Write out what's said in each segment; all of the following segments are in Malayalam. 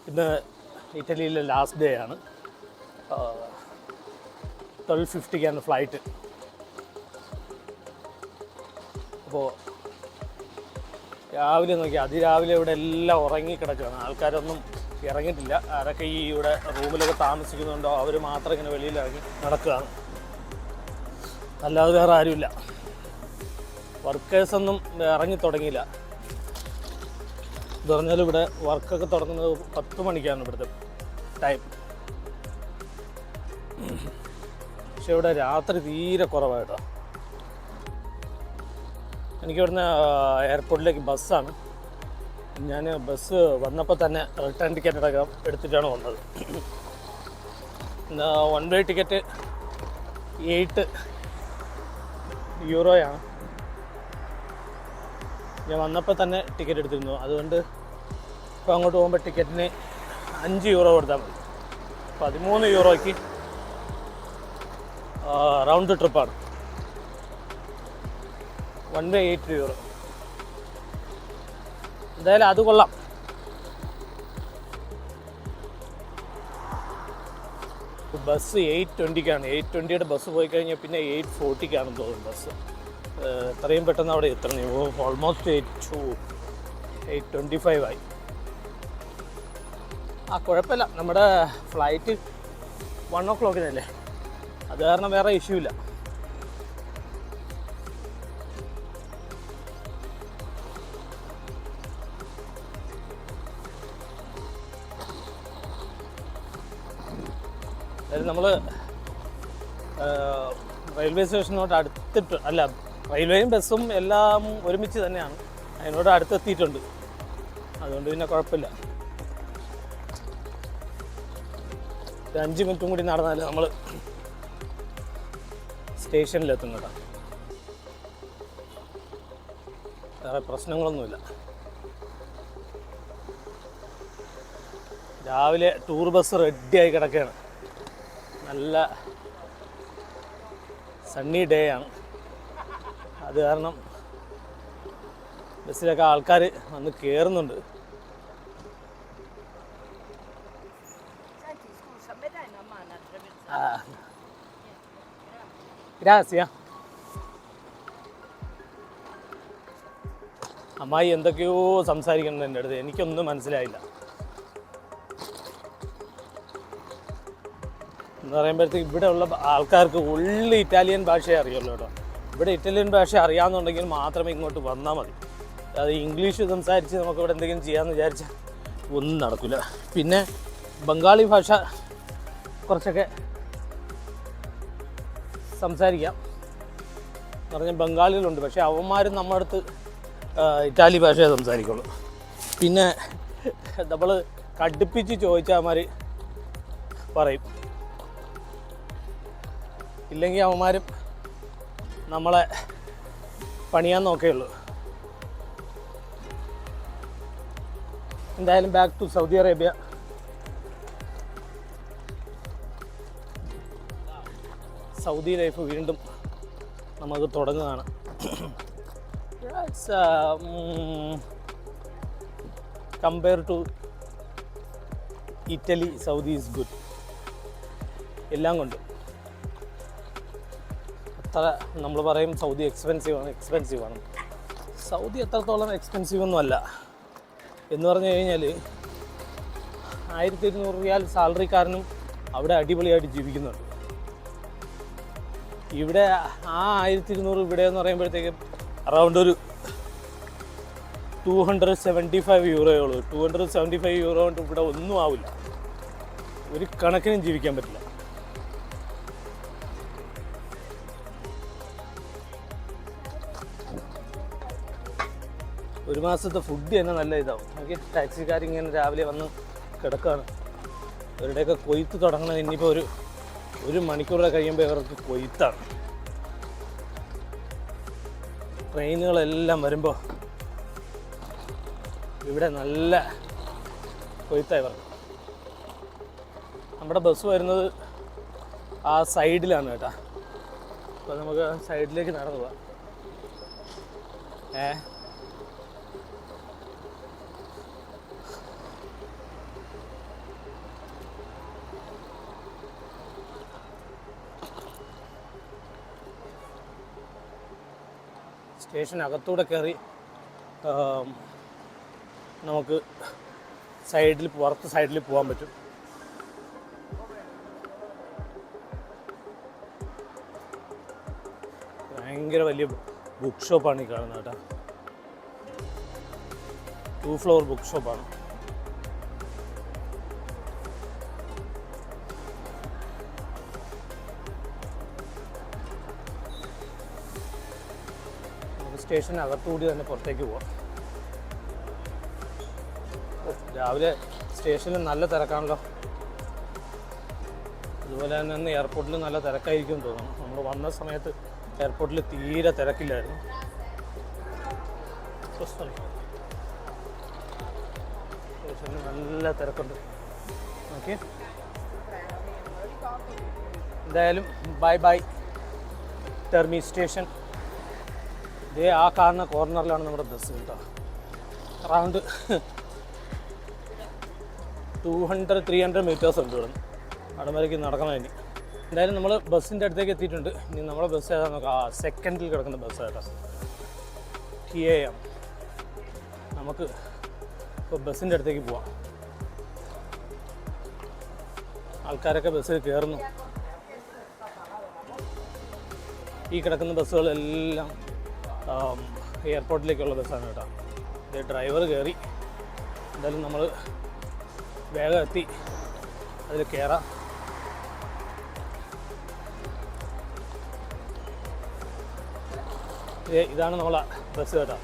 ഇന്ന് ഇറ്റലിയിലെ ലാസ്റ്റ് ഡേ ആണ്. 12:50 ഫ്ലൈറ്റ്. അപ്പോൾ രാവിലെ നോക്കി അതിരാവിലെ ഇവിടെ എല്ലാം ഉറങ്ങിക്കിടക്കുകയാണ്. ആൾക്കാരൊന്നും ഇറങ്ങിയിട്ടില്ല. ആരൊക്കെ ഈ ഇവിടെ റൂമിലൊക്കെ താമസിക്കുന്നുണ്ടോ അവർ മാത്രം ഇങ്ങനെ വെളിയിൽ ഇറങ്ങി നടക്കുകയാണ്. അല്ലാതെ വേറെ ആരുമില്ല. വർക്കേഴ്സൊന്നും ഇറങ്ങി തുടങ്ങിയില്ല. എന്ന് പറഞ്ഞാൽ ഇവിടെ വർക്കൊക്കെ തുടങ്ങുന്നത് 10 മണിക്കാണ് ഇവിടുത്തെ ടൈം. പക്ഷെ ഇവിടെ രാത്രി തീരെ കുറവായിട്ടോ. എനിക്കിവിടുന്ന് എയർപോർട്ടിലേക്ക് ബസ്സാണ്. ഞാൻ ബസ് വന്നപ്പോൾ തന്നെ റിട്ടേൺ ടിക്കറ്റ് അടക്കം എടുത്തിട്ടാണ് വന്നത്. 1 വേ ടിക്കറ്റ് 8 യൂറോയാണ്. ഞാൻ വന്നപ്പോൾ തന്നെ ടിക്കറ്റ് എടുത്തിരുന്നു. അതുകൊണ്ട് ഇപ്പോൾ അങ്ങോട്ട് പോകുമ്പോൾ ടിക്കറ്റിന് 5 യൂറോ കൊടുത്താൽ മതി. 13 യൂറോയ്ക്ക് റൗണ്ട് ട്രിപ്പാണ്. 1 വേ 8 യൂറോ. എന്തായാലും അത് കൊള്ളാം. ബസ് 8:20 8:20 ബസ് പോയി കഴിഞ്ഞാൽ പിന്നെ 8:40 തോന്നുന്നു ബസ്. എത്രയും പെട്ടെന്ന് അവിടെ എത്തണം. ഓൾമോസ്റ്റ് 8:25 ആയി. കുഴപ്പമില്ല. നമ്മുടെ ഫ്ലൈറ്റ് 1 o'clock അത് കാരണം വേറെ ഇഷ്യൂ ഇല്ല. അതായത് നമ്മൾ റെയിൽവേ സ്റ്റേഷനോട് അടുത്തിട്ട് അല്ല, റെയിൽവേയും ബസ്സും എല്ലാം ഒരുമിച്ച് തന്നെയാണ്. അതിനോട് അടുത്തെത്തിയിട്ടുണ്ട്. അതുകൊണ്ട് പിന്നെ കുഴപ്പമില്ല. 5 മിനിറ്റും കൂടി നടന്നാൽ നമ്മൾ സ്റ്റേഷനിലെത്തും കേട്ടോ. വേറെ പ്രശ്നങ്ങളൊന്നുമില്ല. രാവിലെ ടൂർ ബസ് റെഡിയായി കിടക്കുകയാണ്. നല്ല സണ്ണി ഡേ ആണ്. അത് കാരണം ബസ്സിലൊക്കെ ആൾക്കാർ വന്ന് കയറുന്നുണ്ട്. ഗ്രാസിയ. അമ്മായി എന്തൊക്കെയോ സംസാരിക്കുന്നുണ്ട് എൻ്റെ അടുത്ത്. എനിക്കൊന്നും മനസ്സിലായില്ല. എന്ന് പറയുമ്പോഴത്തേക്ക് ഇവിടെ ഉള്ള ആൾക്കാർക്ക് ഉള്ളി ഇറ്റാലിയൻ ഭാഷയെ അറിയുള്ളൂ കേട്ടോ. ഇവിടെ ഇറ്റാലിയൻ ഭാഷ അറിയാമെന്നുണ്ടെങ്കിൽ മാത്രമേ ഇങ്ങോട്ട് വന്നാൽ മതി. അത് ഇംഗ്ലീഷ് സംസാരിച്ച് നമുക്കിവിടെ എന്തെങ്കിലും ചെയ്യാമെന്ന് വിചാരിച്ചാൽ ഒന്നും നടക്കില്ല. പിന്നെ ബംഗാളി ഭാഷ കുറച്ചൊക്കെ സംസാരിക്കാം. എന്ന് പറഞ്ഞാൽ ബംഗാളികളുണ്ട്. പക്ഷേ അവന്മാരും നമ്മുടെ അടുത്ത് ഇറ്റാലി ഭാഷയെ സംസാരിക്കുള്ളൂ. പിന്നെ നമ്മൾ കടുപ്പിച്ച് ചോദിച്ചാൽ അവന്മാർ പറയും. ഇല്ലെങ്കിൽ അവന്മാരും നമ്മളെ പണിയാൻ നോക്കുകയുള്ളൂ. എന്തായാലും back to Saudi Arabia. Saudi life വീണ്ടും നമുക്ക് തുടങ്ങുകയാണ്. Compare to Italy, Saudi is good. എല്ലാം കൊണ്ട് അത്ര നമ്മൾ പറയും സൗദി എക്സ്പെൻസീവ് ആണ്. സൗദി എത്രത്തോളം എക്സ്പെൻസീവ് ഒന്നും അല്ല. എന്ന് പറഞ്ഞു കഴിഞ്ഞാൽ 1200 റിയാൽ സാലറിക്കാരനും അവിടെ അടിപൊളിയായിട്ട് ജീവിക്കുന്നുണ്ട്. ഇവിടെ ആ 1200 ഇവിടെ എന്ന് പറയുമ്പോഴത്തേക്കും അറൗണ്ട് ഒരു 275 യൂറോയേ ഉള്ളൂ. 275 യൂറോ കൊണ്ട് ഇവിടെ ഒന്നും ആവില്ല. ഒരു കണക്കിനും ജീവിക്കാൻ പറ്റില്ല. ഒരു മാസത്തെ ഫുഡ് തന്നെ നല്ല ഇതാവും. എനിക്ക് ടാക്സിക്കാരിങ്ങനെ രാവിലെ വന്ന് കിടക്കുകയാണ്. ഇവരുടെയൊക്കെ കൊയ്ത്ത് തുടങ്ങണത് ഇനിയിപ്പോൾ ഒരു മണിക്കൂറൊക്കെ കഴിയുമ്പോൾ ഇവർക്ക് കൊയ്ത്താണ്. ട്രെയിനുകളെല്ലാം വരുമ്പോൾ ഇവിടെ നല്ല കൊയ്ത്താണ് ഇവർക്ക്. നമ്മുടെ ബസ് വരുന്നത് ആ സൈഡിലാണ് കേട്ടോ. അപ്പോൾ നമുക്ക് സൈഡിലേക്ക് നടന്നു പോവാം. സ്റ്റേഷനകത്തൂടെ കയറി നമുക്ക് പുറത്ത് സൈഡിൽ പോകാൻ പറ്റും. ഭയങ്കര വലിയ ബുക്ക് ഷോപ്പാണ് ഈ കാണുന്നത് കേട്ടോ. 2 ഫ്ലോർ ബുക്ക് ഷോപ്പാണ്. നമുക്ക് സ്റ്റേഷനകത്തുകൂടി തന്നെ പുറത്തേക്ക് പോവാം. രാവിലെ സ്റ്റേഷനിൽ നല്ല തിരക്കാണല്ലോ. അതുപോലെ തന്നെ എയർപോർട്ടിൽ നല്ല തിരക്കായിരിക്കും തോന്നുന്നു. നമ്മൾ വന്ന സമയത്ത് എയർപോർട്ടിൽ തീരെ തിരക്കില്ലായിരുന്നു. സ്റ്റേഷനിൽ നല്ല തിരക്കുണ്ട്. ഓക്കെ, എന്തായാലും ബൈ ടെർമി സ്റ്റേഷൻ. ഇതേ ആ കാണുന്ന കോർണറിലാണ് നമ്മുടെ ബസ് കേട്ടോ. അറൗണ്ട് 200-300 മീറ്റേഴ്സ് ഉണ്ട് ഇവിടെ അവിടെ വരേക്ക് നടക്കാൻ വേണ്ടി. എന്തായാലും നമ്മൾ ബസ്സിൻ്റെ അടുത്തേക്ക് എത്തിയിട്ടുണ്ട്. ഇനി നമ്മളെ ബസ് ഏതാ നോക്കാം. സെക്കൻഡിൽ കിടക്കുന്ന ബസ് കേട്ടോ, TAM. നമുക്ക് ഇപ്പോൾ ബസ്സിൻ്റെ അടുത്തേക്ക് പോവാം. ആൾക്കാരൊക്കെ ബസ്സിൽ കയറുന്നു. ഈ കിടക്കുന്ന ബസ്സുകളെല്ലാം എയർപോർട്ടിലേക്കുള്ള ബസ്സാണ് കേട്ടോ. ഇത് ഡ്രൈവർ കയറി. എന്തായാലും നമ്മൾ വേഗം എത്തി അതിൽ കയറാം. ഇതാണ് നമ്മളെ ബസ് കേട്ടോ.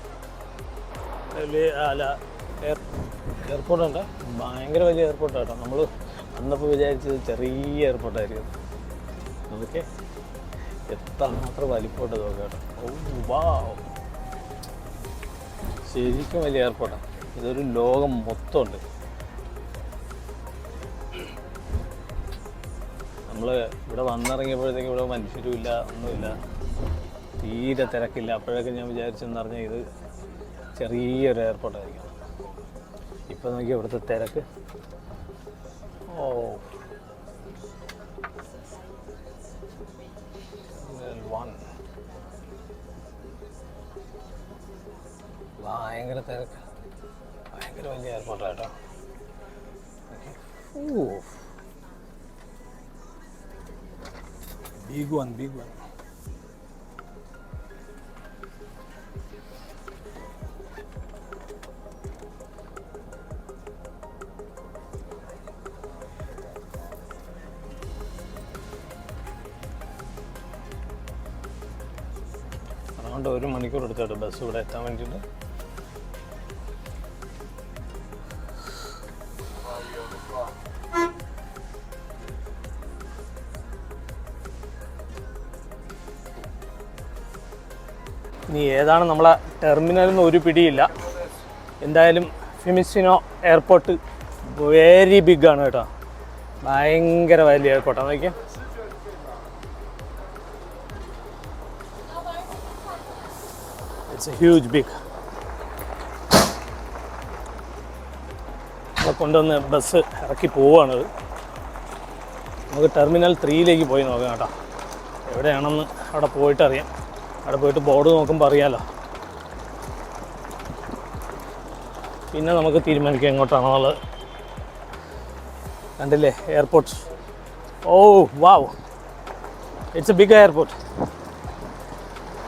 എയർപോർട്ടുണ്ട്, ഭയങ്കര വലിയ എയർപോർട്ട് കേട്ടോ. നമ്മൾ അന്നപ്പോൾ വിചാരിച്ചത് ചെറിയ എയർപോർട്ടായിരിക്കും. ഓക്കെ, എത്രമാത്രം വലിപ്പമുണ്ട് നോക്കാം കേട്ടോ. ഓ വാവ്, ശരിക്കും വലിയ എയർപോർട്ടാണ്. ഇതൊരു ലോകം മൊത്തമുണ്ട്. നമ്മൾ ഇവിടെ വന്നിറങ്ങിയപ്പോഴത്തേക്കും ഇവിടെ മനുഷ്യരും ഇല്ല, ഒന്നുമില്ല, തീരെ തിരക്കില്ല. അപ്പോഴൊക്കെ ഞാൻ വിചാരിച്ചെന്ന് പറഞ്ഞാൽ ഇത് ചെറിയൊരു എയർപോർട്ടായിരിക്കും. ഇപ്പോൾ നോക്കിയാൽ ഇവിടുത്തെ തിരക്ക്. ഓ, ഭയങ്കര തിരക്ക്, ഭയങ്കര വലിയ എയർപോർട്ടാട്ടോ. ഓ, ബിഗ് വൺ. അറൗണ്ട് 1 മണിക്കൂർ എടുത്തോട്ടെ ബസ് ഇവിടെ എത്താൻ വേണ്ടിയിട്ട്. ഇനി ഏതാണ് നമ്മളെ ടെർമിനലിന്ന് ഒരു പിടിയില്ല. എന്തായാലും ഫിമിസിനോ എയർപോർട്ട് വെരി ബിഗ് ആണ് കേട്ടോ. ഭയങ്കര വലിയ എയർപോർട്ടാണ്. നോക്കിയാൽ ഇറ്റ്സ് എ ഹ്യൂജ് ബിഗ്. നമ്മളെ കൊണ്ടുവന്ന് ബസ് ഇറക്കി പോവുകയാണത്. നമുക്ക് ടെർമിനൽ 3ലേക്ക് പോയി നോക്കാം കേട്ടോ. എവിടെയാണെന്ന് അവിടെ പോയിട്ട് അറിയാം. അവിടെ പോയിട്ട് ബോർഡ് നോക്കുമ്പോൾ അറിയാമല്ലോ. പിന്നെ നമുക്ക് തീരുമാനിക്കാം എങ്ങോട്ടാണെന്നുള്ളത്. കണ്ടില്ലേ airport. Oh wow, it's a big airport.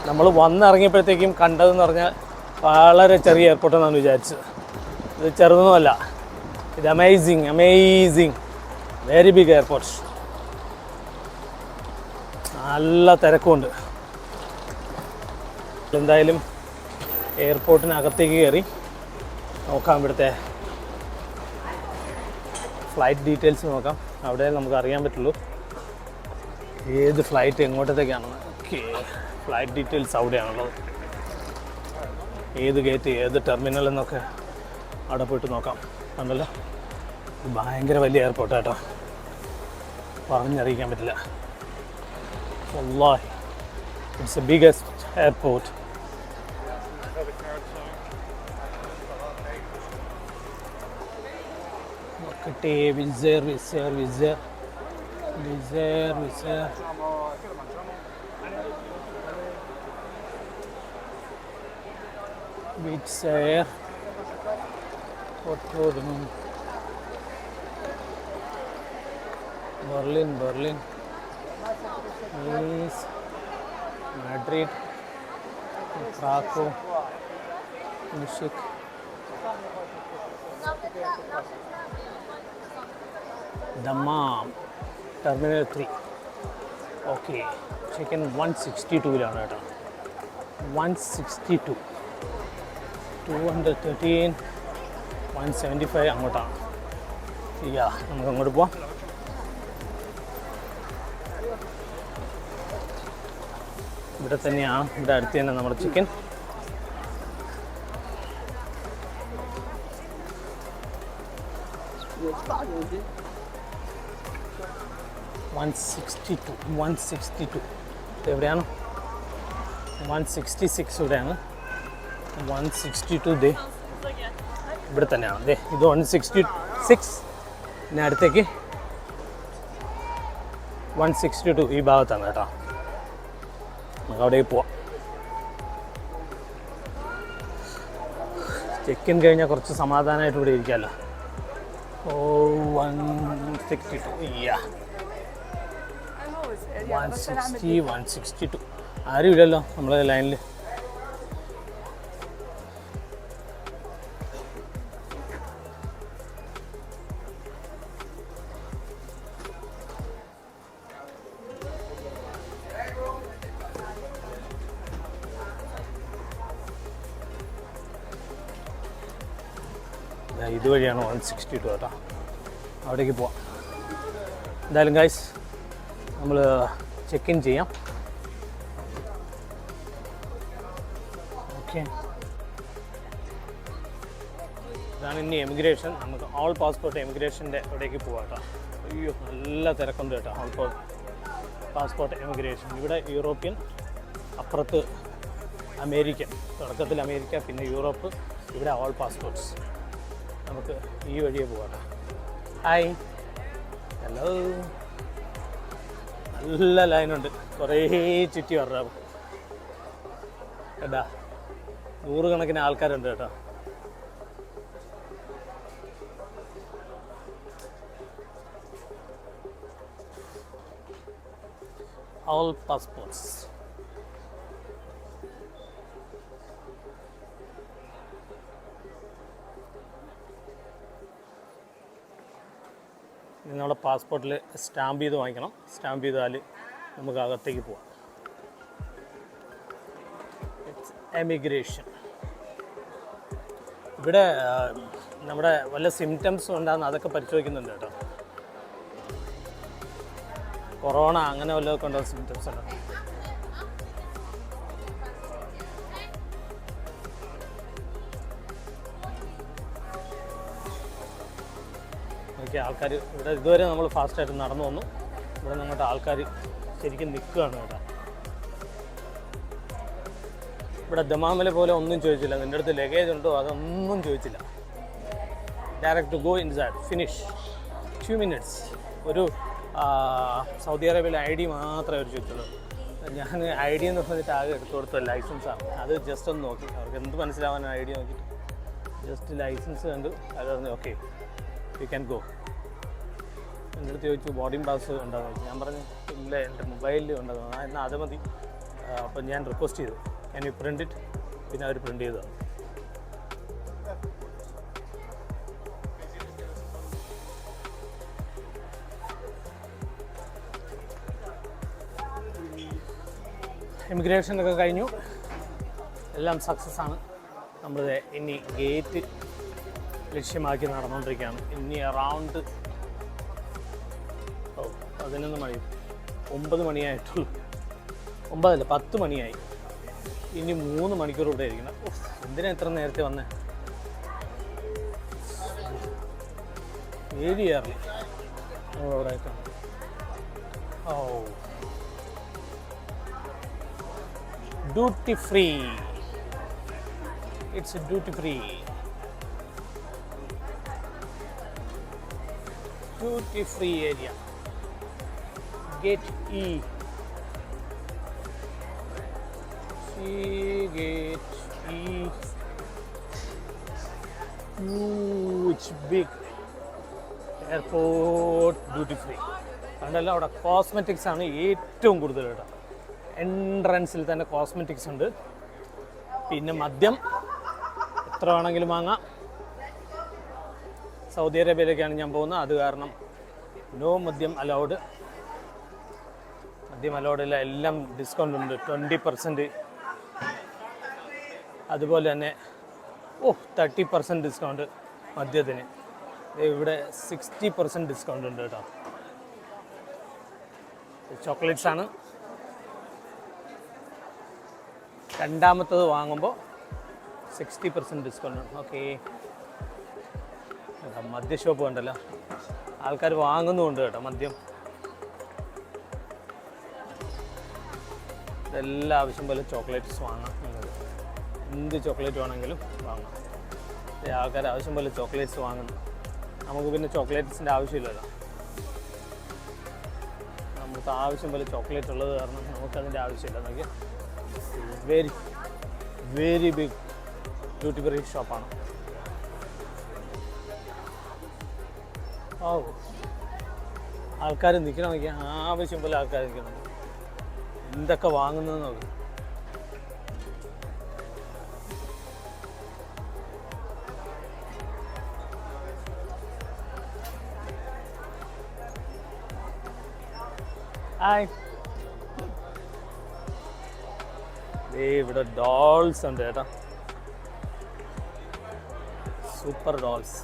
നമ്മൾ വന്നിറങ്ങിയപ്പോഴത്തേക്കും കണ്ടതെന്ന് പറഞ്ഞാൽ വളരെ ചെറിയ എയർപോർട്ടെന്നാണ് വിചാരിച്ചത്. ഇത് ചെറുതൊന്നുമല്ല, ഇത് അമേസിങ് വെരി ബിഗ് എയർപോർട്ട്. നല്ല തിരക്കുമുണ്ട്. എന്തായാലും എയർപോർട്ടിനകത്തേക്ക് കയറി നോക്കാം. ഇവിടുത്തെ ഫ്ലൈറ്റ് ഡീറ്റെയിൽസ് നോക്കാം. അവിടെ നമുക്ക് അറിയാൻ പറ്റുള്ളൂ ഏത് ഫ്ലൈറ്റ് എങ്ങോട്ടത്തേക്കാണെന്ന്. ഓക്കെ, ഫ്ലൈറ്റ് ഡീറ്റെയിൽസ് അവിടെയാണുള്ളത്. ഏത് ഗേറ്റ്, ഏത് ടെർമിനൽ എന്നൊക്കെ അവിടെ പോയിട്ട് നോക്കാം. കണ്ടല്ലോ, ഭയങ്കര വലിയ എയർപോർട്ടാട്ടോ, പറഞ്ഞറിയിക്കാൻ പറ്റില്ല. വല്ലാഹി ഇറ്റ്സ് എ ബിഗസ്റ്റ് എയർപോർട്ട്. നോക്കട്ടെ, visor. Beach Air, Porto, Berlin, Nice, Madrid, Krakow, Munich. Dammam, Terminal 3. Okay, chicken 162 ലാണ് കേട്ടോ. 162. 213, 175 അങ്ങോട്ടാണ്. നമുക്ക് അങ്ങോട്ട് പോവാം. ഇവിടെ തന്നെയാണ്, ഇവിടെ അടുത്ത് തന്നെ നമ്മുടെ ചിക്കൻ. $162 എവിടെയാണ്? 166 ഇവിടെയാണ്. 162 ദേ ഇവിടെ തന്നെയാണ്. ദേ ഇത് 166. പിന്നെ അടുത്തേക്ക് 162 ഈ ഭാഗത്താണ് കേട്ടോ. നമുക്ക് അവിടേക്ക് പോവാം. ചെക്കിൻ കഴിഞ്ഞാൽ കുറച്ച് സമാധാനമായിട്ട് ഇവിടെ ഇരിക്കാമല്ലോ. 162 160, 162 ആരും ഇല്ലല്ലോ നമ്മളെ ലൈനിൽ. ഇതുവഴിയാണ് 162 കേട്ടോ. അവിടേക്ക് പോവാം. എന്തായാലും ഗൈസ് നമ്മൾ ചെക്ക് ഇൻ ചെയ്യാം. ഓക്കെ, ഇതാണ് ഇനി എമിഗ്രേഷൻ. നമുക്ക് ഓൾ പാസ്പോർട്ട് എമിഗ്രേഷൻ്റെ അവിടേക്ക് പോവാം കേട്ടോ. അയ്യോ നല്ല തിരക്കുണ്ട് കേട്ടോ. ഓൾ പാസ്പോർട്ട് എമിഗ്രേഷൻ ഇവിടെ യൂറോപ്യൻ, അപ്പുറത്ത് അമേരിക്കൻ. തുടക്കത്തിൽ അമേരിക്ക, പിന്നെ യൂറോപ്പ്, ഇവിടെ ഓൾ പാസ്പോർട്ട്സ്. നമുക്ക് ഈ വഴിയെ പോകാം. Hi, hello. നല്ല ലൈനുണ്ട്, കുറേ ചുറ്റി വരാം കേട്ടാ. 100 കണക്കിന് ആൾക്കാരുണ്ട് കേട്ടോ. All passports. നമ്മുടെ പാസ്പോർട്ടിൽ സ്റ്റാമ്പ് ചെയ്ത് വാങ്ങിക്കണം. സ്റ്റാമ്പ് ചെയ്താൽ നമുക്ക് അകത്തേക്ക് പോവാം. എമിഗ്രേഷൻ. ഇവിടെ നമ്മുടെ വല്ല സിംറ്റംസ് ഉണ്ടാകുന്ന അതൊക്കെ പരിശോധിക്കുന്നുണ്ട് കേട്ടോ. കൊറോണ അങ്ങനെ വല്ലതൊക്കെ ഉണ്ടോ, സിംറ്റംസ് ഉണ്ടോ? ഓക്കെ, ആൾക്കാർ ഇവിടെ ഇതുവരെ നമ്മൾ ഫാസ്റ്റായിട്ട് നടന്നു വന്നു. ഇവിടെ നിന്നിട്ട് ആൾക്കാർ ശരിക്കും നിൽക്കുകയാണ് കേട്ടോ. ഇവിടെ ദമാമിലെ പോലെ ഒന്നും ചോദിച്ചില്ല. നിൻ്റെ അടുത്ത് ലഗേജ് ഉണ്ടോ അതൊന്നും ചോദിച്ചില്ല. Direct go inside, finish. 2 minutes. ഒരു സൗദി അറേബ്യയിലെ ID മാത്രമേ അവർ ചോദിച്ചുള്ളൂ. ഞാൻ ID എന്ന് പറഞ്ഞിട്ട് ആകെ എടുത്തു കൊടുത്ത ലൈസൻസാണ്. അത് ജസ്റ്റ് ഒന്ന് നോക്കി, അവർക്ക് എന്ത് മനസ്സിലാവാൻ ID നോക്കിയിട്ട് ജസ്റ്റ് ലൈസൻസ് കണ്ടു. അത് പറഞ്ഞു ഓക്കെ യു ക്യാൻ ഗോ. എൻ്റെ അടുത്ത് ചോദിച്ചു ബോർഡിംഗ് പാസ് ഉണ്ടോ? ഞാൻ പറഞ്ഞു ഇല്ല, എൻ്റെ മൊബൈലിൽ ഉണ്ടോ. എന്നാൽ അത് മതി. അപ്പം ഞാൻ റിക്വസ്റ്റ് ചെയ്തു ക്യാൻ യു പ്രിൻ്റ് ഇറ്റ്. പിന്നെ അവർ പ്രിൻ്റ് ചെയ്തു. ഇമിഗ്രേഷനൊക്കെ കഴിഞ്ഞു, എല്ലാം സക്സസ് ആണ്. നമ്മൾ ഇനി ഗേറ്റ് ലക്ഷ്യമാക്കി നടന്നുകൊണ്ടിരിക്കുകയാണ്. ഇനി അറൗണ്ട് 11 മണി, 9 മണിയായിട്ടുള്ളൂ. 9 അല്ല 10 മണിയായി. ഇനി 3 മണിക്കൂർ ഇവിടെ ഇരിക്കണം. എന്തിനാ ഇത്ര നേരത്തെ വന്നേ? ഏഴ് ഇയർലി നമ്മളവിടെ. ഓ, duty free. It's a duty free. Duty free area. Gate E. See gate E. Huge big airport duty free. അതുകൊണ്ടല്ല അവിടെ കോസ്മെറ്റിക്സ് ആണ് ഏറ്റവും കൂടുതൽ കേട്ടോ. എൻട്രൻസിൽ തന്നെ കോസ്മെറ്റിക്സ് ഉണ്ട്. പിന്നെ മദ്യം എത്ര വേണമെങ്കിലും വാങ്ങാം. സൗദി അറേബ്യയിലേക്കാണ് ഞാൻ പോകുന്നത്, അത് കാരണം നോ മദ്യം അലൗഡ്. മദ്യം അലൗഡില്ല, എല്ലാം ഡിസ്കൗണ്ട് ഉണ്ട്, 20%. അതുപോലെ തന്നെ 30% ഡിസ്കൗണ്ട് മദ്യത്തിന്. ഇവിടെ 60% ഡിസ്കൗണ്ട് ഉണ്ട് കേട്ടോ. ചോക്ലേറ്റ്സ് ആണ്. രണ്ടാമത്തത് വാങ്ങുമ്പോൾ 60% ഡിസ്കൗണ്ട് ഉണ്ട്. ഓക്കെ, മദ്യ ഷോപ്പ് ഉണ്ടല്ലോ, ആൾക്കാർ വാങ്ങുന്നുമുണ്ട് കേട്ടോ മദ്യം. ഇതെല്ലാം ആവശ്യം പോലെ ചോക്ലേറ്റ്സ് വാങ്ങാം. എന്ത് ചോക്ലേറ്റ് വേണമെങ്കിലും വാങ്ങാം. ആൾക്കാർ ആവശ്യം പോലെ ചോക്ലേറ്റ്സ് വാങ്ങുന്നു. നമുക്ക് പിന്നെ ചോക്ലേറ്റ്സിൻ്റെ ആവശ്യമില്ലല്ലോ. നമുക്ക് ആവശ്യം പോലെ ചോക്ലേറ്റ് ഉള്ളത് കാരണം നമുക്കതിൻ്റെ ആവശ്യമില്ല. നമുക്ക് very very big duty free ഷോപ്പാണ്. ആൾക്കാർ നിൽക്കണം, നോക്കിയാൽ ആവശ്യം പോലെ ആൾക്കാർ നിൽക്കണം. എന്തൊക്കെ വാങ്ങുന്നതെന്ന് നോക്കും. ഹായ്, ഇവിടെ ഡോൾസ് ഉണ്ട് കേട്ടോ, സൂപ്പർ ഡോൾസ്.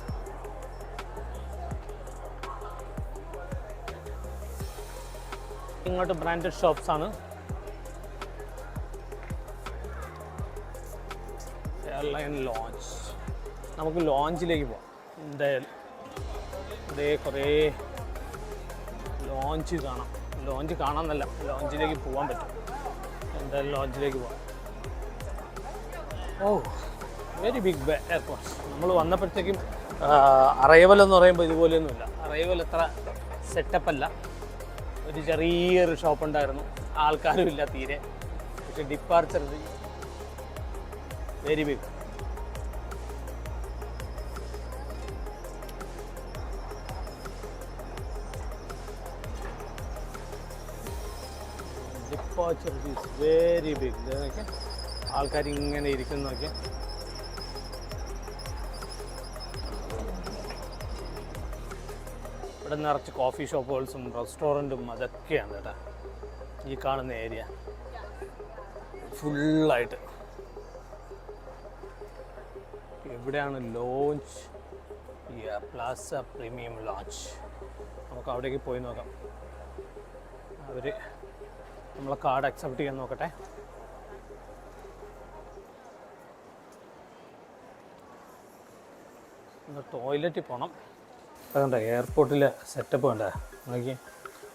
ഇങ്ങോട്ട് ബ്രാൻഡഡ് ഷോപ്സ് ആണ്. എയർലൈൻ ലോഞ്ച്, നമുക്ക് ലോഞ്ചിലേക്ക് പോവാം. എന്തായാലും ഇതേ കുറേ ലോഞ്ച് കാണാം. ലോഞ്ച് കാണാമെന്നല്ല, ലോഞ്ചിലേക്ക് പോകാൻ പറ്റും. എന്തായാലും ലോഞ്ചിലേക്ക് പോവാം. Very big airport. നമ്മൾ വന്നപ്പോഴത്തേക്കും അറൈവൽ എന്ന് പറയുമ്പോൾ ഇതുപോലെയൊന്നുമില്ല. അറൈവൽ അത്ര സെറ്റപ്പല്ല. ഒരു ചെറിയൊരു ഷോപ്പ് ഉണ്ടായിരുന്നു, ആൾക്കാരും ഇല്ല തീരെ. പക്ഷെ departure very big. Departure is very big. ഇതൊക്കെ ആൾക്കാർ ഇങ്ങനെ ഇരിക്കുന്നതൊക്കെ. ഇവിടെ നിറച്ച് കോഫി ഷോപ്പുകൾസും റെസ്റ്റോറൻറ്റും അതൊക്കെയാണ് കേട്ടോ ഈ കാണുന്ന ഏരിയ ഫുള്ളായിട്ട്. എവിടെയാണ് ലോഞ്ച്? Plaza premium launch. നമുക്ക് അവിടേക്ക് പോയി നോക്കാം. അവർ നമ്മളെ കാർഡ് അക്സെപ്റ്റ് ചെയ്യാൻ നോക്കട്ടെ. ഒന്ന് ടോയ്ലറ്റിൽ പോകണം. അതുകൊണ്ട് എയർപോർട്ടിലെ സെറ്റപ്പ് വേണ്ട നോക്കി.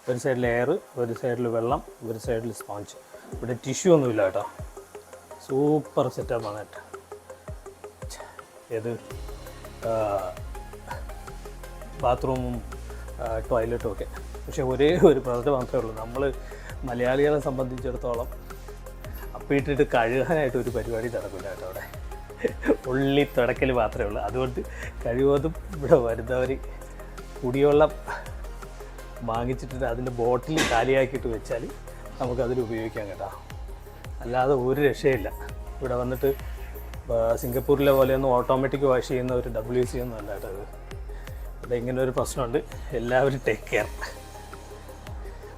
ഒരു സൈഡിൽ എയർ, ഒരു സൈഡിൽ വെള്ളം, ഒരു സൈഡിൽ സ്പോഞ്ച്. ഇവിടെ ടിഷ്യൂ ഒന്നുമില്ല കേട്ടോ. സൂപ്പർ സെറ്റപ്പാണ് കേട്ടോ. ഏത് ബാത്റൂമും ടോയ്ലറ്റും ഒക്കെ. പക്ഷേ ഒരേ ഒരു പ്രശ്നം മാത്രമേ ഉള്ളൂ. നമ്മൾ മലയാളികളെ സംബന്ധിച്ചിടത്തോളം അപ്പിട്ടിട്ട് കഴുകാനായിട്ട് ഒരു പരിപാടി നടക്കില്ല കേട്ടോ. അവിടെ ഉള്ളി തുടക്കൽ മാത്രമേ ഉള്ളൂ. അതുകൊണ്ട് കഴിവതും ഇവിടെ വരുന്നവർ കുടിവെള്ളം വാങ്ങിച്ചിട്ട് അതിൻ്റെ ബോട്ടിൽ കാലിയാക്കിയിട്ട് വെച്ചാൽ നമുക്കതിൽ ഉപയോഗിക്കാം കേട്ടോ. അല്ലാതെ ഒരു രക്ഷയില്ല. ഇവിടെ വന്നിട്ട് സിംഗപ്പൂരിലെ പോലെയൊന്നും ഓട്ടോമാറ്റിക് വാഷ് ചെയ്യുന്ന ഒരു WC ഒന്നും അല്ല കേട്ടോ. ഇവിടെ ഇങ്ങനെ ഒരു പ്രശ്നമുണ്ട്. എല്ലാവരും ടേക്ക് കെയർ.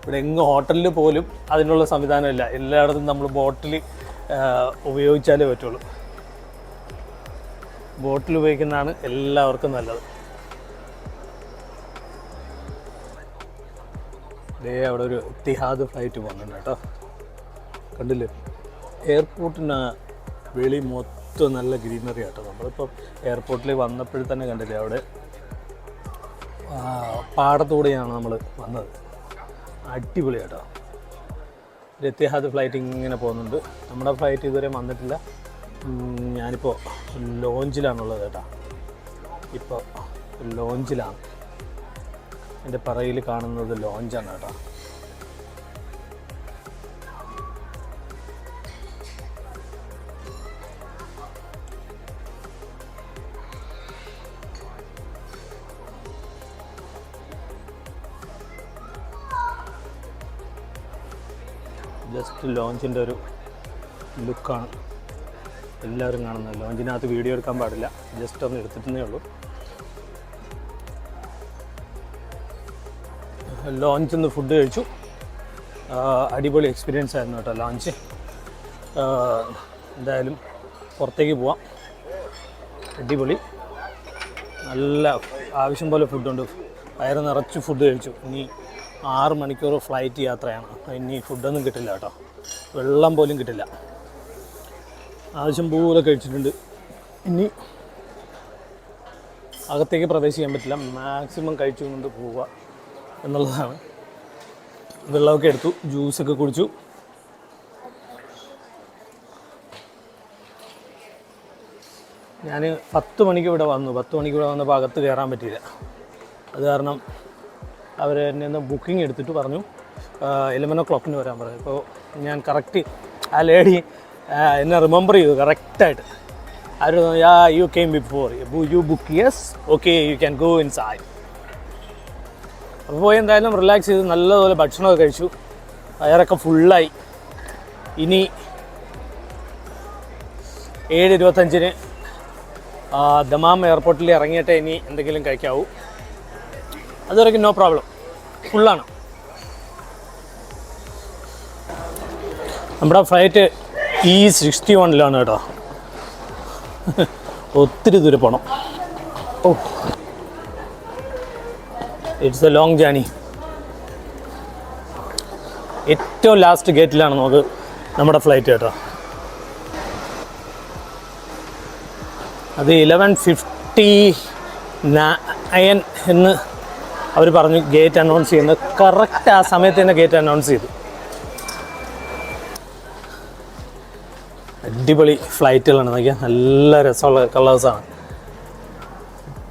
ഇവിടെ എങ്ങും ഹോട്ടലിൽ പോലും അതിനുള്ള സംവിധാനമില്ല. എല്ലായിടത്തും നമ്മൾ ബോട്ടിൽ ഉപയോഗിച്ചാലേ പറ്റുള്ളൂ. ബോട്ടിൽ ഉപയോഗിക്കുന്നതാണ് എല്ലാവർക്കും നല്ലത്. അവിടെ ഒരു ഇത്തിഹാദ് ഫ്ലൈറ്റ് പോകുന്നുണ്ട് കേട്ടോ. കണ്ടില്ലേ? എയർപോർട്ടിന് വെളി മൊത്തം നല്ല ഗ്രീനറി ആട്ടോ. നമ്മളിപ്പോൾ എയർപോർട്ടിൽ വന്നപ്പോഴും തന്നെ കണ്ടില്ലേ, അവിടെ പാടത്തൂടെയാണ് നമ്മൾ വന്നത്. അടിപൊളി കേട്ടോ. ഒരു ഇത്തിഹാദ് ഫ്ലൈറ്റ് ഇങ്ങനെ പോകുന്നുണ്ട്. നമ്മുടെ ഫ്ലൈറ്റ് ഇതുവരെ വന്നിട്ടില്ല. ഞാനിപ്പോൾ ലോഞ്ചിലാണുള്ളത് കേട്ടോ. ഇപ്പോൾ ലോഞ്ചിലാണ്. എൻ്റെ പറയിൽ കാണുന്നത് ലോഞ്ചാണ് കേട്ടോ. ജസ്റ്റ് ലോഞ്ചിൻ്റെ ഒരു ലുക്കാണ് എല്ലാവരും കാണുന്നത്. ലോഞ്ചിനകത്ത് വീഡിയോ എടുക്കാൻ പാടില്ല, ജസ്റ്റ് ഒന്ന് എടുത്തിട്ടേ ഉള്ളൂ. ലോഞ്ചിൽ നിന്ന് ഫുഡ് കഴിച്ചു. അടിപൊളി എക്സ്പീരിയൻസ് ആയിരുന്നു കേട്ടോ ലോഞ്ച്. എന്തായാലും പുറത്തേക്ക് പോവാം. അടിപൊളി, നല്ല ആവശ്യം പോലെ ഫുഡുണ്ട്. വയറ് നിറച്ച് ഫുഡ് കഴിച്ചു. ഇനി 6 മണിക്കൂർ ഫ്ലൈറ്റ് യാത്രയാണ്. ഇനി ഫുഡൊന്നും കിട്ടില്ല കേട്ടോ, വെള്ളം പോലും കിട്ടില്ല. ആവശ്യം പോലെ കഴിച്ചിട്ടുണ്ട്. ഇനി അകത്തേക്ക് പ്രവേശിക്കാൻ പറ്റില്ല, മാക്സിമം കഴിച്ചുകൊണ്ട് പോവുക എന്നുള്ളതാണ്. വെള്ളമൊക്കെ എടുത്തു, ജ്യൂസൊക്കെ കുടിച്ചു. ഞാൻ 10 മണിക്ക് ഇവിടെ വന്നു. 10 മണിക്ക് ഇവിടെ വന്നപ്പോൾ അകത്ത് കയറാൻ പറ്റിയില്ല. അത് കാരണം അവർ എന്നെ ഒന്ന് ബുക്കിംഗ് എടുത്തിട്ട് പറഞ്ഞു 11 o'clock വരാൻ പറഞ്ഞു. അപ്പോൾ ഞാൻ കറക്റ്റ് ആ ലേഡി എന്നെ റിമെമ്പർ ചെയ്തു കറക്റ്റായിട്ട്. അവർ you came before, you book, yes, okay, you can go inside. അപ്പോൾ പോയി എന്തായാലും റിലാക്സ് ചെയ്ത് നല്ലതുപോലെ ഭക്ഷണമൊക്കെ കഴിച്ചു. വയറൊക്കെ ഫുള്ളായി. ഇനി 7:25 ദമാം എയർപോർട്ടിൽ ഇറങ്ങിയിട്ടേ ഇനി എന്തെങ്കിലും കഴിക്കാവൂ. അതുവരെയ്ക്കും നോ പ്രോബ്ലം, ഫുള്ളാണ്. നമ്മുടെ ഫ്ലൈറ്റ് E61 കേട്ടോ. ഒത്തിരി ദൂരെ പോകണം. ഓ, ഇറ്റ്സ് എ ലോങ് ജേണി. ഏറ്റവും ലാസ്റ്റ് ഗേറ്റിലാണ് നമുക്ക് നമ്മുടെ ഫ്ലൈറ്റ് കേട്ടോ. അത് 11:59 എന്ന് അവർ പറഞ്ഞു ഗേറ്റ് അനൗൺസ് ചെയ്യുന്നത്. കറക്റ്റ് ആ സമയത്ത് തന്നെ ഗേറ്റ് അനൗൺസ് ചെയ്തു. അടിപൊളി ഫ്ലൈറ്റുകളാണ് നോക്കിയാൽ, നല്ല രസമുള്ള കളേഴ്സാണ്.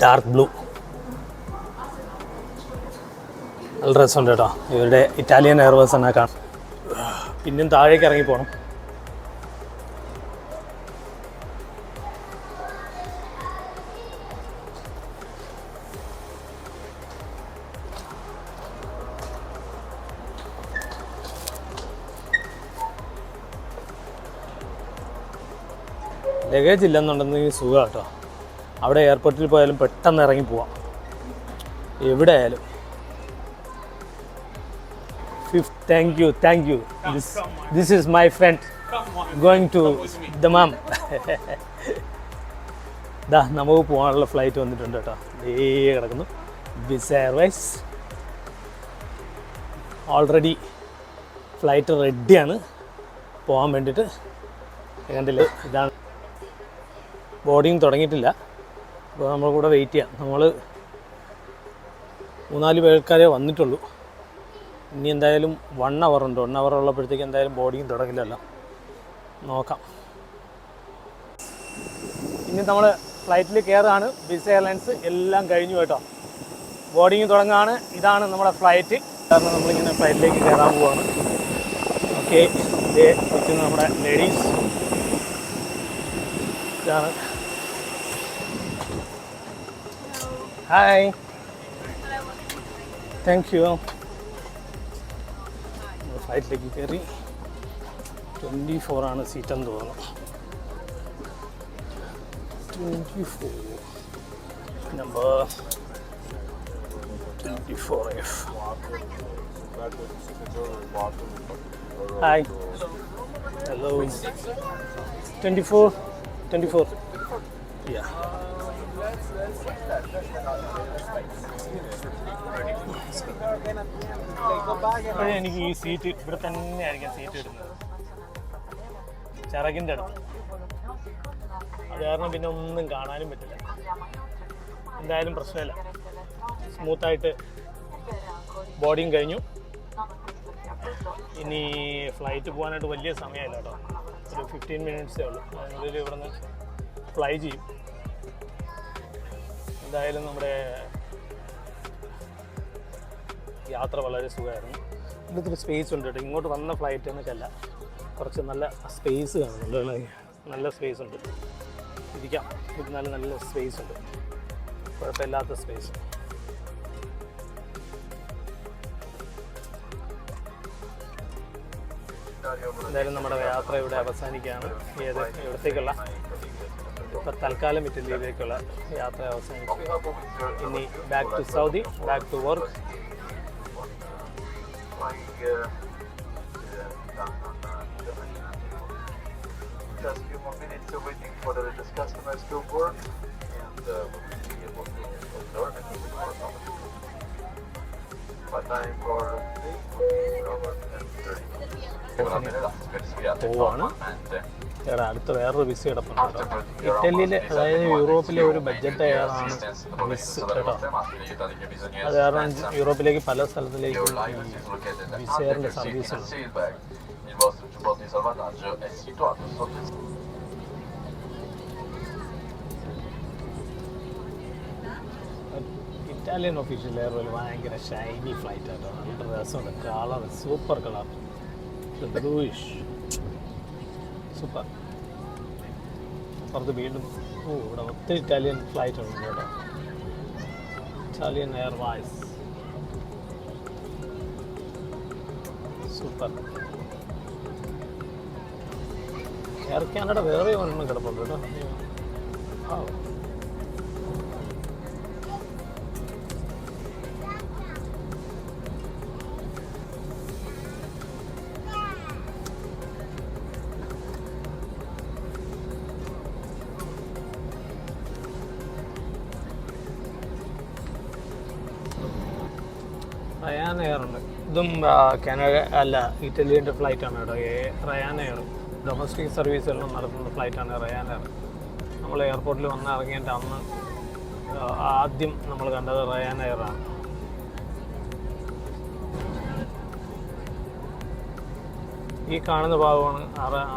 ഡാർക്ക് ബ്ലൂ, നല്ല രസമുണ്ട് കേട്ടോ. ഇവരുടെ ഇറ്റാലിയൻ എയർവേസ് ആണ് കാണാം. പിന്നെയും താഴേക്ക് ഇറങ്ങി പോകണം. ലഗേജ് ഇല്ലെന്നുണ്ടെങ്കിൽ സുഖം കേട്ടോ. അവിടെ എയർപോർട്ടിൽ പോയാലും പെട്ടെന്ന് ഇറങ്ങി പോവാം, എവിടെ ആയാലും. Thank you. This is my friend going to Dammam. ദാ നമുക്ക് പോകാനുള്ള ഫ്ലൈറ്റ് വന്നിട്ടുണ്ട് കേട്ടോ. കിടക്കുന്നു. വിസ എയർവേസ് ഓൾറെഡി ഫ്ലൈറ്റ് റെഡിയാണ് പോകാൻ വേണ്ടിയിട്ട്. കണ്ടില്ലേ, ഇതാണ് ബോർഡിങ് തുടങ്ങിയിട്ടില്ല. അപ്പോൾ നമ്മൾ കൂടെ വെയിറ്റ് ചെയ്യാം. നമ്മൾ 3-4 പേർക്കാരെ വന്നിട്ടുള്ളൂ. ഇനി എന്തായാലും 1 hour ഉണ്ട്. 1 hour ഉള്ളപ്പോഴത്തേക്ക് എന്തായാലും ബോർഡിങ് തുടങ്ങില്ലല്ലോ, നോക്കാം. ഇനി നമ്മൾ ഫ്ലൈറ്റിൽ കയറുകയാണ്. വിസ എയർലൈൻസ് എല്ലാം കഴിഞ്ഞു കേട്ടോ. ബോർഡിങ് തുടങ്ങുകയാണ്. ഇതാണ് നമ്മുടെ ഫ്ലൈറ്റ്. കാരണം നമ്മളിങ്ങനെ ഫ്ലൈറ്റിലേക്ക് കയറാൻ പോവുകയാണ്. ഓക്കെ, ഇതേ നിൽക്കുന്ന നമ്മുടെ ലേഡീസ്. ഇതാണ്. Hi, thank you. ഫ്ലൈറ്റിലേക്ക് കയറി. 24 ആണ് സീറ്റെന്ന് തോന്നുന്നു. 24 number 24F. Hi, hello. 24 yeah. എനിക്ക് ഈ സീറ്റ് ഇവിടെ തന്നെ ആയിരിക്കും സീറ്റ് ഇടുന്നത്, ചിറകിൻ്റെ അടുത്ത്. അത് കാരണം പിന്നെ ഒന്നും കാണാനും പറ്റില്ല. എന്തായാലും പ്രശ്നമില്ല, സ്മൂത്തായിട്ട് ബോർഡിങ് കഴിഞ്ഞു. ഇനി ഫ്ലൈറ്റ് പോകാനായിട്ട് വലിയ സമയമില്ല കേട്ടോ, ഒരു 15 minutes ഉള്ളൂ. അതിനുള്ളിൽ ഇവിടെ നിന്ന് ഫ്ലൈ ചെയ്യും. എന്തായാലും നമ്മുടെ യാത്ര വളരെ സുഖമായിരുന്നു. ഇന്നത്തെ സ്പേസ് ഉണ്ട് കേട്ടോ. ഇങ്ങോട്ട് വന്ന ഫ്ലൈറ്റ് എന്നൊക്കെയല്ല, കുറച്ച് നല്ല സ്പേസ് കാണുന്നുണ്ട്. നല്ല സ്പേസ് ഉണ്ട്, ഇരിക്കാം. ഇരുന്നാലും നല്ല സ്പേസ് ഉണ്ട്, കുഴപ്പമില്ലാത്ത സ്പേസ്. എന്തായാലും നമ്മുടെ യാത്ര ഇവിടെ അവസാനിക്കുകയാണ്. ഇവിടത്തേക്കുള്ള ഇപ്പം തൽക്കാലം ഇറ്റലിയിലേക്കുള്ള യാത്ര അവസാനിച്ചു. ഇനി back to Saudi, back to work. Just few more minutes waiting for the customers to work, and we'll be able to learn a little bit more about it. But time for പോവാണ്. ചേട്ടാ അടുത്ത വേറൊരു വിസ കിടപ്പുണ്ട്. ഇറ്റലിയിലെ, അതായത് യൂറോപ്പിലെ ഒരു ബഡ്ജറ്റ് എയറാണ് വിസ് കേട്ടോ. അത് കാരണം യൂറോപ്പിലേക്ക് പല സ്ഥലത്തിലേക്കും വിസ് എയറിൻ്റെ സർവീസ് ഉണ്ട്. Il vostro giubbotto di salvataggio è situato sotto il Italian official എയർവേയിൽ ഭയങ്കര ഷൈനി ഫ്ലൈറ്റ് ആട്ടോ. നല്ല രസമുണ്ട്. Colour super colour, bluish super. അപ്പുറത്ത് വീണ്ടും ഇവിടെ ഒത്തിരി ഇറ്റാലിയൻ ഫ്ലൈറ്റ് ഉണ്ട് കേട്ടോ. Italian airways super. Air Canada വേറെ ഒരെണ്ണം കിടപ്പുണ്ട് കേട്ടോ. റയാൻ എയർ ഉണ്ട്. ഇതും കാനഡ അല്ല, ഇറ്റലിയുടെ ഫ്ലൈറ്റാണ് കേട്ടോ. റയാൻ എയർ ഡൊമസ്റ്റിക് സർവീസുകളിലും നടത്തുന്ന ഫ്ലൈറ്റാണ് റയാൻ എയർ. നമ്മൾ എയർപോർട്ടിൽ വന്ന് ഇറങ്ങിയിട്ട് അന്ന് ആദ്യം നമ്മൾ കണ്ടത് റയാൻ എയറാണ്. ഈ കാണുന്ന ഭാഗമാണ്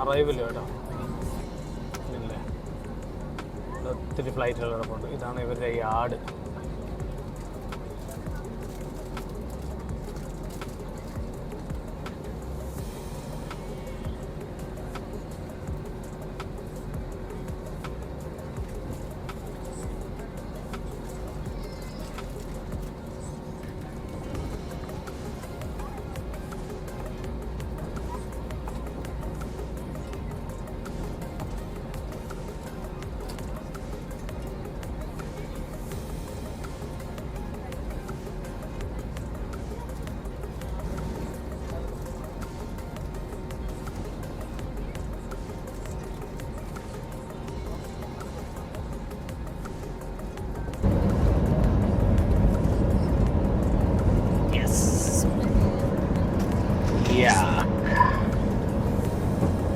അറൈവൽ കേട്ടോ. ഇല്ലേ, ഒത്തിരി ഫ്ലൈറ്റുകൾ കിടപ്പുണ്ട്. ഇതാണ് ഇവരുടെ യാർഡ്.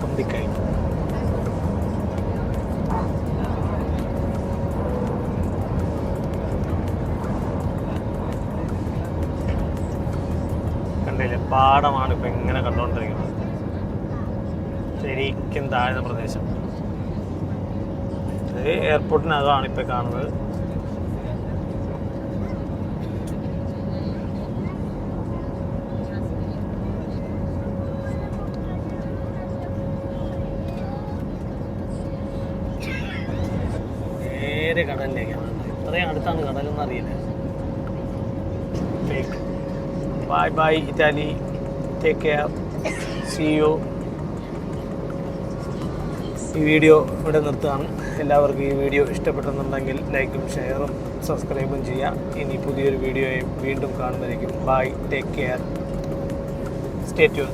പൊന്തിക്കൈ കണ്ടില്ലേ, പാടമാണ് ഇപ്പം ഇങ്ങനെ കണ്ടുകൊണ്ടിരിക്കുന്നത്. ശരിക്കും താഴ്ന്ന പ്രദേശം. ഇത് എയർപോർട്ടിനകമാണ് ഇപ്പം കാണുന്നത്. കടലിലേക്കാണ്. ഇത്രയും അടുത്താണ് കടലെന്ന് അറിയില്ല. Bye bye Italy, take care, see you. ഈ വീഡിയോ ഇവിടെ നിർത്തുകയാണ്. എല്ലാവർക്കും ഈ വീഡിയോ ഇഷ്ടപ്പെട്ടെന്നുണ്ടെങ്കിൽ ലൈക്കും ഷെയറും സബ്സ്ക്രൈബും ചെയ്യാം. ഇനി പുതിയൊരു വീഡിയോയും വീണ്ടും കാണുന്നതായിരിക്കും. Bye, take care, stay tune.